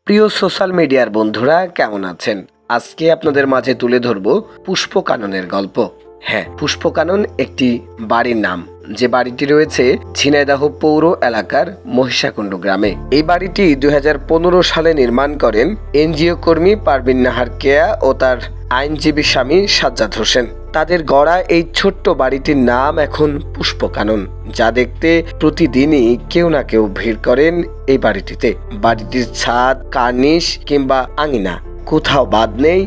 প্রিয় সোশ্যাল মিডিয়ার বন্ধুরা কেমন আছেন? আজকে আপনাদের মাঝে তুলে ধরব পুষ্পকাননের গল্প। হ্যাঁ, পুষ্পকানন একটি বাড়ির নাম, যে বাড়িটি রয়েছে ঝিনাইদহ পৌর এলাকার মহিষাকুণ্ড গ্রামে। এই বাড়িটি 2015 সালে নির্মাণ করেন এনজিও কর্মী পারভিন নাহার কেয়া ও তার আইনজীবী স্বামী সাজ্জাদ হোসেন। তাদের গড়া এই ছোট্ট বাড়িটির নাম এখন পুষ্পকানন, যা দেখতে প্রতিদিনই কেউ না কেউ ভিড় করেন এই বাড়িটিতে। বাড়িটির ছাদ, কার্নিশ কিংবা আঙিনা, কোথাও বাদ নেই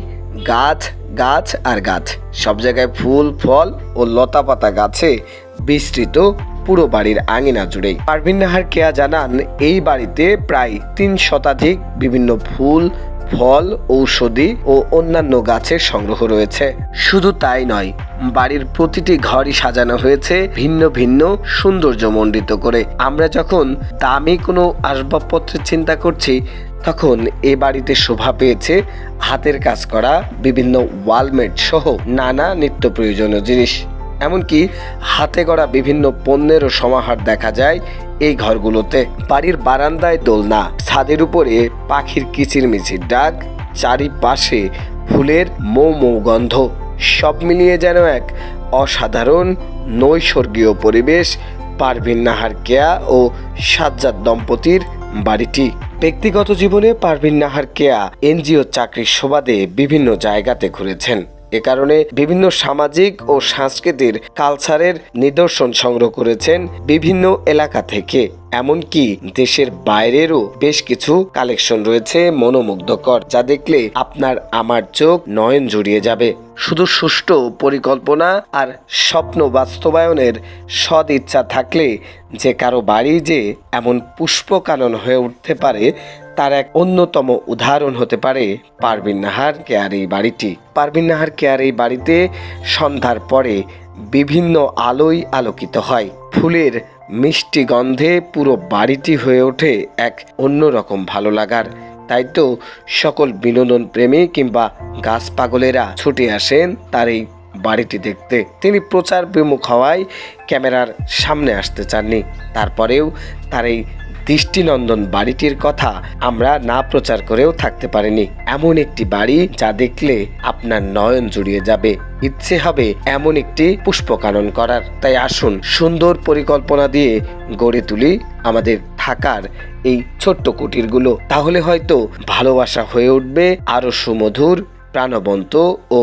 গাছ গাছ আর গাছ। সব জায়গায় ফুল, ফল ও লতা পাতা গাছে বিস্তৃত পুরো বাড়ির আঙিনা জুড়েই। পারভিন নাহার কেয়া জানান, এই বাড়িতে প্রায় 3 শতাধিক বিভিন্ন ফুল, ফল, ঔষধি ও অন্যান্য গাছের সংগ্রহ রয়েছে। শুধু তাই নয়, বাড়ির প্রতিটি ঘরই সাজানো হয়েছে ভিন্ন ভিন্ন সৌন্দর্যমণ্ডিত করে। আমরা যখন দামি কোনো আসবাবপত্রের চিন্তা করছি, তখন এ বাড়িতে শোভা পেয়েছে হাতের কাজ করা বিভিন্ন ওয়ালমেট সহ নানা নিত্য প্রয়োজনীয় জিনিস। এমনকি হাতে গড়া বিভিন্ন পণ্যেরও সমাহার দেখা যায় এই ঘরগুলোতে। বাড়ির বারান্দায় দোলনা, ছাদের উপরে পাখির কিচিরমিচির ডাক, চারিপাশে ফুলের মৌ মৌ গন্ধ, সব মিলিয়ে যেন এক অসাধারণ নৈসর্গীয় পরিবেশ পারভিন নাহার কেয়া ও সাজ্জাদ দম্পতির বাড়িটি। ব্যক্তিগত জীবনে পারভিন নাহার কেয়া এনজিও চাকরির সুবাদে বিভিন্ন জায়গাতে ঘুরেছেন। এ কারণে বিভিন্ন সামাজিক ও সাংস্কৃতিক কালচারের নিদর্শন সংগ্রহ করেছেন বিভিন্ন এলাকা থেকে। এমনকি দেশের বাইরেরও বেশ কিছু কালেকশন রয়েছে মনোমুগ্ধকর, যা দেখলে আপনার আমার চোখ নয়ন জুড়িয়ে যাবে। শুধু সুষ্ঠু পরিকল্পনা আর স্বপ্ন বাস্তবায়নের সদ ইচ্ছা থাকলে যে কারো বাড়ি যে এমন পুষ্পকানন হয়ে উঠতে পারে, তার এক অন্যতম উদাহরণ হতে পারে পারভিন নাহার কেয়ার এই বাড়িটি। পারভিন নাহার কেয়ার এই বাড়িতে সন্ধ্যার পরে বিভিন্ন আলোয় আলোকিত হয়। ফুলের মিষ্টি গন্ধে পুরো বাড়িটি হয়ে ওঠে এক অন্যরকম ভালো লাগার। তাই তো সকল বিনোদন প্রেমী কিংবা গাছ পাগলেরা ছুটে আসেন তার এই বাড়িটি দেখতে। তিনি প্রচার বিমুখ হওয়ায় ক্যামেরার সামনে আসতে চাননি। তারপরেও তার এই দৃষ্টিনন্দন বাড়িটির কথা আমরা না প্রচার করেও থাকতে পারিনি। এমন একটি বাড়ি যা দেখলে আপনার নয়ন জুড়িয়ে যাবে, ইচ্ছে হবে এমন একটি পুষ্পকানন করার। তাই আসুন সুন্দর পরিকল্পনা দিয়ে গড়ে তুলি আমাদের থাকার এই ছোট্ট কুটিরগুলো। তাহলে হয়তো ভালোবাসা হয়ে উঠবে আরো সুমধুর, প্রাণবন্ত ও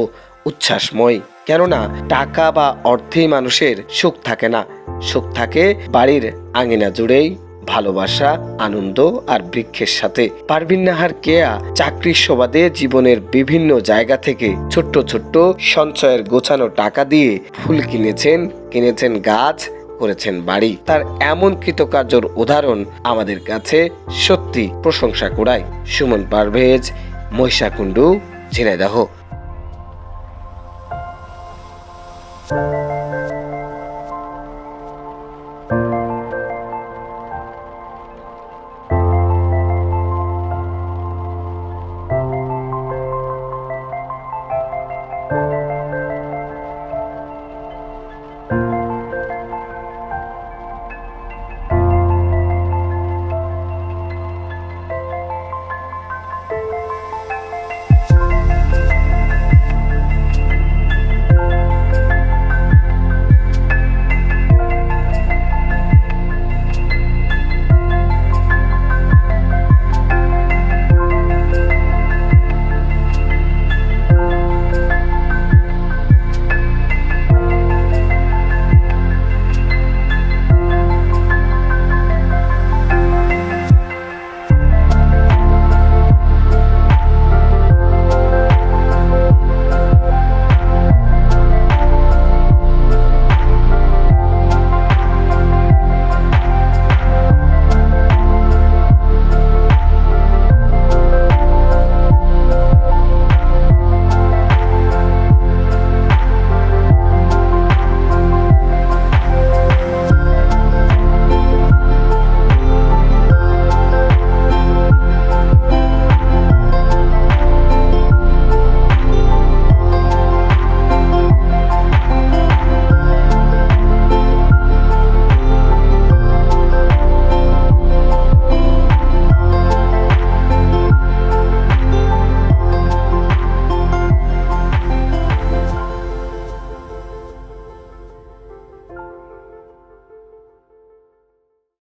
উচ্ছ্বাসময়। কেননা টাকা বা অর্থেই মানুষের সুখ থাকে না, সুখ থাকে বাড়ির আঙিনা জুড়েই ভালোবাসা, আনন্দ আর বৃক্ষের সাথে। পারভিন নাহার কেয়া চাকরির সুবাদে জীবনের বিভিন্ন জায়গা থেকে ছোট্ট ছোট্ট সঞ্চয়ের গোছানো টাকা দিয়ে ফুল কিনেছেন গাছ, করেছেন বাড়ি। তার এমন কৃতকার্যর উদাহরণ আমাদের কাছে সত্যি প্রশংসা কুড়ায়। সুমন পারভেজ, মহিষাকুণ্ড, ঝিনাইদহ।